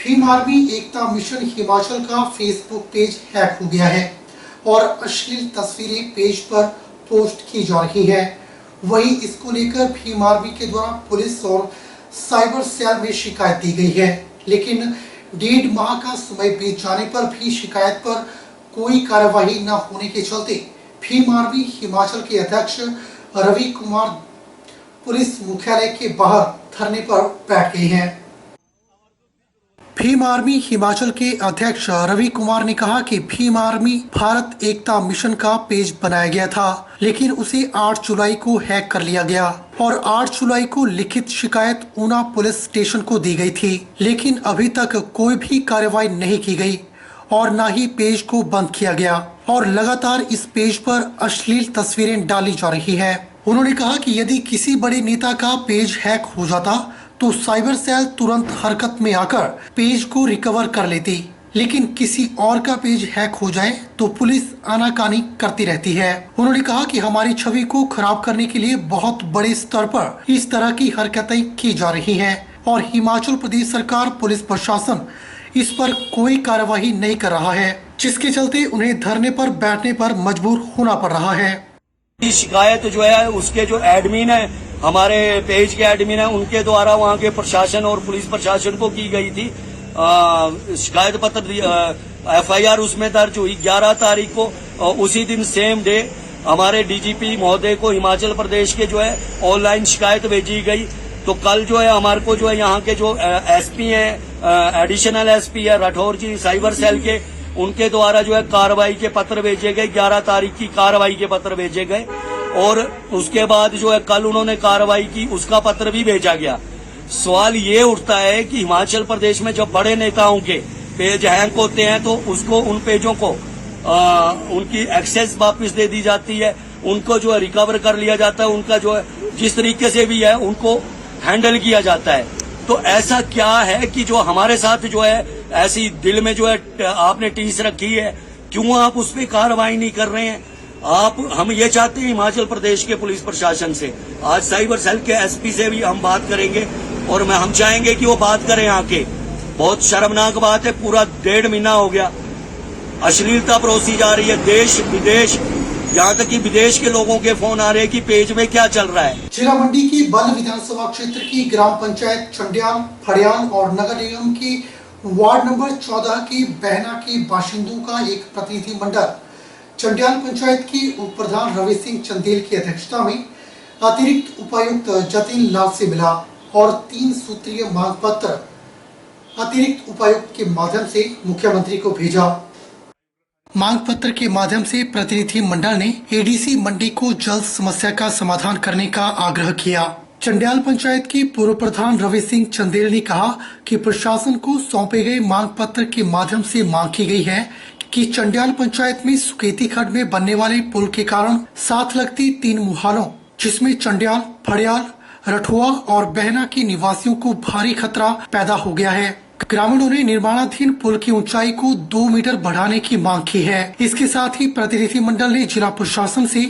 Bhim army एकता mission Himachal का Facebook page hack हो गया है और अश्लील तस्वीरें पेज पर पोस्ट की जा रही हैं। वहीं इसको लेकर भीम आर्मी के द्वारा पुलिस और साइबर सेल में शिकायत दी गई है, लेकिन 1.5 माह का समय बीत जाने पर भी शिकायत पर कोई कार्यवाही न होने के चलते भीम आर्मी हिमाचल के अध्यक्ष रवि कुमार पुलिस मुख्यालय के बाहर धरने पर बैठ गए हैं। भीम आर्मी हिमाचल के अध्यक्ष रवि कुमार ने कहा कि भीम आर्मी भारत एकता मिशन का पेज बनाया गया था, लेकिन उसे 8 जुलाई को हैक कर लिया गया और 8 जुलाई को लिखित शिकायत ऊना पुलिस स्टेशन को दी गई थी, लेकिन अभी तक कोई भी कार्रवाई नहीं की गई और न ही पेज को बंद किया गया और लगातार इस पेज पर अश्लील तस्वीरें डाली जा रही है। उन्होंने कहा कि यदि किसी बड़े नेता का पेज हैक हो जाता तो साइबर सेल तुरंत हरकत में आकर पेज को रिकवर कर लेती, लेकिन किसी और का पेज हैक हो जाए तो पुलिस आनाकानी करती रहती है। उन्होंने कहा कि हमारी छवि को खराब करने के लिए बहुत बड़े स्तर पर इस तरह की हरकतें की जा रही हैं और हिमाचल प्रदेश सरकार पुलिस प्रशासन इस पर कोई कार्यवाही नहीं कर रहा है, जिसके चलते उन्हें धरने पर बैठने पर मजबूर होना पड़ रहा है। शिकायत जो है उसके जो एडमिन है, हमारे पेज के एडमिन है, उनके द्वारा वहाँ के प्रशासन और पुलिस प्रशासन को की गई थी शिकायत पत्र FIR उसमें दर्ज हुई 11 तारीख को। उसी दिन सेम डे हमारे DGP महोदय को हिमाचल प्रदेश के जो है ऑनलाइन शिकायत भेजी गई। तो कल जो है हमारे को जो है यहाँ के जो SP है, एडिशनल SP है राठौर जी साइबर सेल के, उनके द्वारा जो है कार्रवाई के पत्र भेजे गए। 11 तारीख की कार्रवाई के पत्र भेजे गए और उसके बाद जो है कल उन्होंने कार्रवाई की, उसका पत्र भी भेजा गया। सवाल ये उठता है कि हिमाचल प्रदेश में जब बड़े नेताओं के पेज हैक होते हैं तो उसको उन पेजों को उनकी एक्सेस वापस दे दी जाती है, उनको जो है रिकवर कर लिया जाता है, उनका जो है जिस तरीके से भी है उनको हैंडल किया जाता है। तो ऐसा क्या है कि जो हमारे साथ जो है ऐसी दिल में जो है आपने टीस रखी है, क्यों आप उस पर कार्रवाई नहीं कर रहे हैं? हम ये चाहते हैं हिमाचल प्रदेश के पुलिस प्रशासन से, आज साइबर सेल के SP से भी हम बात करेंगे और हम चाहेंगे कि वो बात करें आके। बहुत शर्मनाक बात है, पूरा 1.5 महीना हो गया अश्लीलता परोसी जा रही है, देश विदेश, यहाँ तक कि विदेश के लोगों के फोन आ रहे हैं कि पेज में क्या चल रहा है। जिला मंडी की बल्ह विधानसभा क्षेत्र की ग्राम पंचायत चंडियाल, फड़ियाल और नगर निगम की वार्ड नंबर 14 की बहना के बाशिंदों का एक प्रतिनिधि मंडल चंडियाल पंचायत की उप प्रधान रवि सिंह चंदेल की अध्यक्षता में अतिरिक्त उपायुक्त जतिन लाल से मिला और 3 सूत्रीय मांग पत्र अतिरिक्त उपायुक्त के माध्यम से मुख्यमंत्री को भेजा। मांग पत्र के माध्यम से प्रतिनिधि मंडल ने ADC मंडी को जल्द समस्या का समाधान करने का आग्रह किया। चंडियाल पंचायत के पूर्व प्रधान रवि सिंह चंदेल ने कहा कि प्रशासन को सौंपे गए मांग पत्र के माध्यम से मांग की गई है कि चंडियाल पंचायत में सुकेती खड्ड में बनने वाले पुल के कारण साथ लगती 3 मुहालों जिसमें चंडियाल, फड़ियाल, रठुआ और बहना के निवासियों को भारी खतरा पैदा हो गया है। ग्रामीणों ने निर्माणाधीन पुल की ऊंचाई को 2 मीटर बढ़ाने की मांग की है। इसके साथ ही प्रतिनिधि मंडल ने जिला प्रशासन से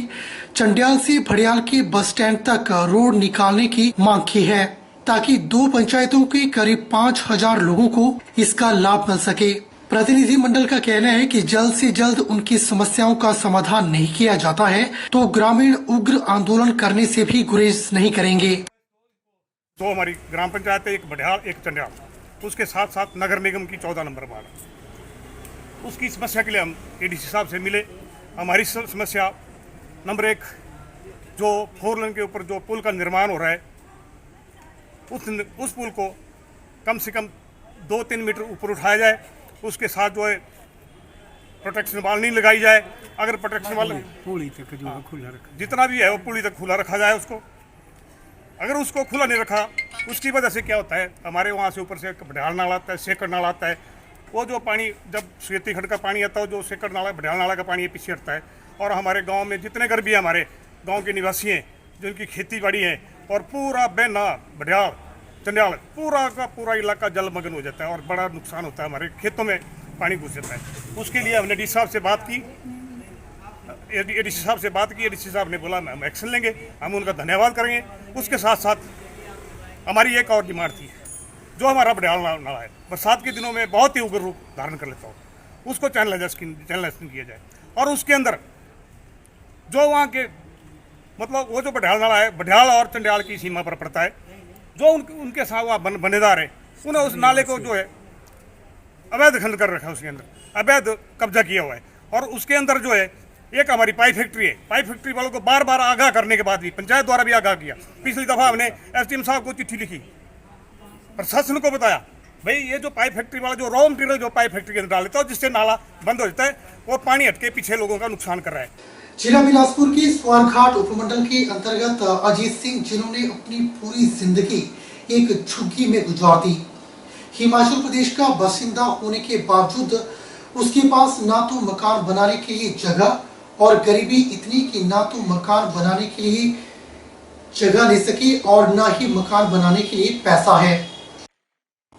चंडियाल से भड़ियाल के बस स्टैंड तक रोड निकालने की मांग की है, ताकि 2 पंचायतों के करीब 5000 लोगों को इसका लाभ मिल सके। प्रतिनिधि मंडल का कहना है कि जल्द से जल्द उनकी समस्याओं का समाधान नहीं किया जाता है तो ग्रामीण उग्र आंदोलन करने से भी गुरेज नहीं करेंगे। तो हमारी ग्राम पंचायत है, एक भड़ियाल एक चंडियाल, उसके साथ साथ नगर निगम की 14 नंबर वार्ड, उसकी समस्या के लिए हम ADC साहब से मिले। हमारी समस्या नंबर 1, जो 4 लेन के ऊपर जो पुल का निर्माण हो रहा है उस पुल को कम से कम 2-3 मीटर ऊपर उठाया जाए, उसके साथ जो है प्रोटेक्शन वाल नहीं लगाई जाए। अगर प्रोटेक्शन वाल पुली तक जो खुला रखा, जितना भी है वो पुली तक खुला रखा जाए उसको। अगर उसको खुला नहीं रखा, उसकी वजह से क्या होता है, हमारे वहाँ से ऊपर से भड़ियाल नाला आता है, सेकड़ नाला आता है, वो जो पानी जब सुकेती खड्ड का पानी आता है, जो सेकड़ नाला भड़ियाल नाला का पानी पीछे हटता है और हमारे गांव में जितने घर भी हमारे गांव के निवासी हैं जिनकी खेती बाड़ी है और पूरा बहना भड़ियाल चंडियाल पूरा का पूरा इलाका जलमग्न हो जाता है और बड़ा नुकसान होता है, हमारे खेतों में पानी घुस जाता है। उसके लिए हमने DC साहब से बात की, ADC साहब से बात की। ADC साहब ने बोला हम एक्शन लेंगे, हम उनका धन्यवाद करेंगे। उसके साथ साथ हमारी एक और डिमांड थी जो हमारा बडियाल नाला है बरसात के दिनों में बहुत ही उग्र रूप धारण कर लेता हो, उसको चैनलाइजेशन किया जाए। और उसके अंदर जो वहाँ के मतलब वो जो बडियाल नाला है बडियाल और चंडियाल की सीमा पर पड़ता है, जो उनके साथ वहाँ बनेदार है उन्हें उस नाले को जो है अवैध खनन कर रखा है, उसके अंदर अवैध कब्जा किया हुआ है। और उसके अंदर जो है एक हमारी पाइप फैक्ट्री है, पाइप फैक्ट्री वालों को बार बार आगाह करने के बाद भी पंचायत द्वारा भी आगाह किया। पिछली दफा हमने एसडीएम साहब को चिट्ठी लिखी, प्रशासन को बताया भाई ये जो पाइप फैक्ट्री वाला जो रॉ मटेरियल जो पाइप फैक्ट्री के अंदर डाल देता है जिससे नाला बंद हो जाता है और पानी हटके पीछे लोगों का नुकसान कर रहा है। जिला बिलासपुर के स्वारघाट उपमंडल के अंतर्गत अजीत सिंह, जिन्होंने अपनी पूरी जिंदगी एक झुग्गी में गुजार दी, हिमाचल प्रदेश का बासिंदा होने के बावजूद उसके पास ना तो मकान बनाने के लिए जगह और गरीबी इतनी कि ना तो मकान बनाने के लिए जगह ले सके और ना ही मकान बनाने के लिए पैसा है।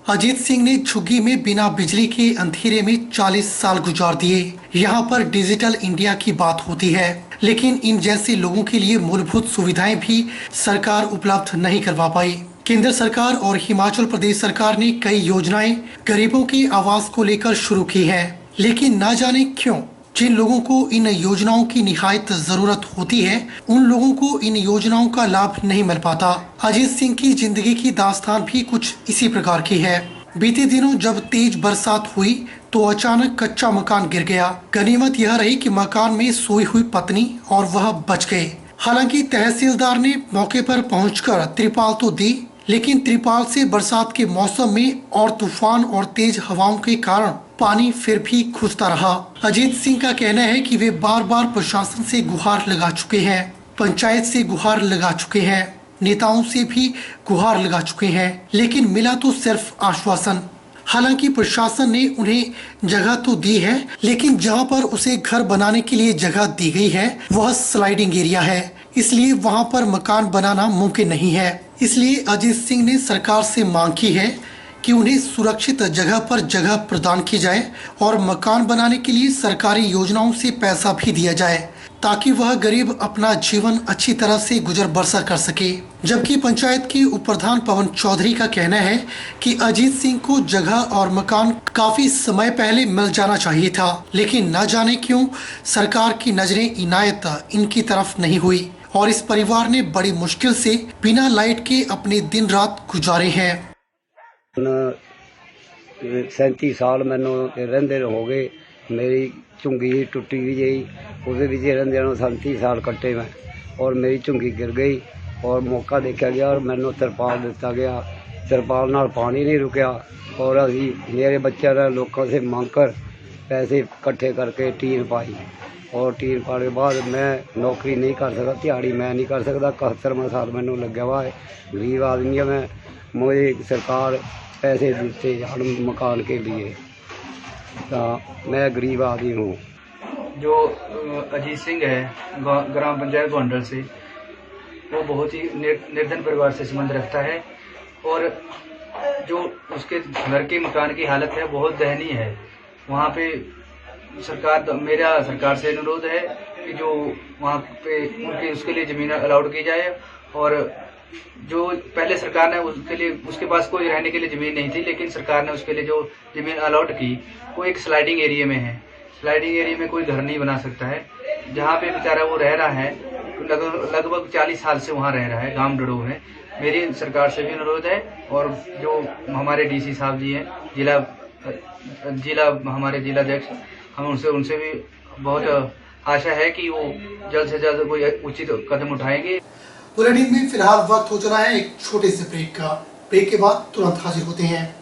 अजीत सिंह ने झुग्गी में बिना बिजली के अंधेरे में 40 साल गुजार दिए। यहाँ पर डिजिटल इंडिया की बात होती है, लेकिन इन जैसे लोगों के लिए मूलभूत सुविधाएं भी सरकार उपलब्ध नहीं करवा पाई। केंद्र सरकार और हिमाचल प्रदेश सरकार ने कई योजनाएं गरीबों के आवास को लेकर शुरू की है, लेकिन ना जाने क्यों जिन लोगों को इन योजनाओं की निहायत जरूरत होती है उन लोगों को इन योजनाओं का लाभ नहीं मिल पाता। अजीत सिंह की जिंदगी की दास्तान भी कुछ इसी प्रकार की है। बीते दिनों जब तेज बरसात हुई तो अचानक कच्चा मकान गिर गया। गनीमत यह रही कि मकान में सोई हुई पत्नी और वह बच गए। हालांकि तहसीलदार ने मौके पर पहुंचकर त्रिपाल तो दी, लेकिन त्रिपाल से बरसात के मौसम में और तूफान और तेज हवाओं के कारण पानी फिर भी घुसता रहा। अजीत सिंह का कहना है कि वे बार बार प्रशासन से गुहार लगा चुके हैं, पंचायत से गुहार लगा चुके हैं, नेताओं से भी गुहार लगा चुके हैं, लेकिन मिला तो सिर्फ आश्वासन। हालांकि प्रशासन ने उन्हें जगह तो दी है, लेकिन जहां पर उसे घर बनाने के लिए जगह दी गई है वह स्लाइडिंग एरिया है, इसलिए वहां पर मकान बनाना मुमकिन नहीं है। इसलिए अजीत सिंह ने सरकार से मांग की है कि उन्हें सुरक्षित जगह पर जगह प्रदान की जाए और मकान बनाने के लिए सरकारी योजनाओं से पैसा भी दिया जाए, ताकि वह गरीब अपना जीवन अच्छी तरह से गुजर बसर कर सके। जबकि पंचायत के उप प्रधान पवन चौधरी का कहना है कि अजीत सिंह को जगह और मकान काफी समय पहले मिल जाना चाहिए था, लेकिन न जाने क्यों सरकार की नजरें इनायत इनकी तरफ नहीं हुई और इस परिवार ने बड़ी मुश्किल से बिना लाइट के अपने दिन रात गुजारे हैं। 37 साल मैनू रहिंदे हो गए, मेरी झुंगी टुटी भी गई, उसदे विच रहिंदे 37 साल कट्टे मैं, और मेरी झुंगी गिर गई और मौका देखा गया और मैनू तिरपाल दिता गया। तिरपाल नाल पानी नहीं रुकिया और असी मेरे बच्चों ने लोगों से मांग कर पैसे इकट्ठे करके टीन पाई और टीन पाने के बाद मैं नौकरी नहीं कर सकता, दिहाड़ी मैं नहीं कर सकता। 71वां साल मैनू लग्या हुआ है, गरीब आदमी है मैं, मुझे सरकार पैसे देते हर मकान के लिए, तो मैं गरीब आदमी हूँ। जो अजीत सिंह है ग्राम पंचायत गोंडल से, वो बहुत ही निर्धन परिवार से संबंध रखता है और जो उसके घर के मकान की हालत है बहुत दयनीय है। वहाँ पे मेरा सरकार से अनुरोध है कि जो वहाँ पे उसके लिए ज़मीन अलाउड की जाए, और जो पहले सरकार ने उसके लिए, उसके पास कोई रहने के लिए ज़मीन नहीं थी, लेकिन सरकार ने उसके लिए जो ज़मीन अलाउड की वो एक स्लाइडिंग एरिया में है। स्लाइडिंग एरिया में कोई घर नहीं बना सकता है, जहाँ पे बेचारा वो रह रहा है लगभग 40 साल से वहाँ रह रहा है गांव डड़ो में। मेरी सरकार से भी अनुरोध है और जो हमारे डीसी साहब जी हैं, हमारे जिलाध्यक्ष, हम उनसे भी बहुत आशा है कि वो जल्द से जल्द कोई उचित कदम उठाएंगे। बुलेटिन में फिलहाल वक्त हो चला है एक छोटे से ब्रेक का। ब्रेक के बाद तुरंत हाजिर होते हैं।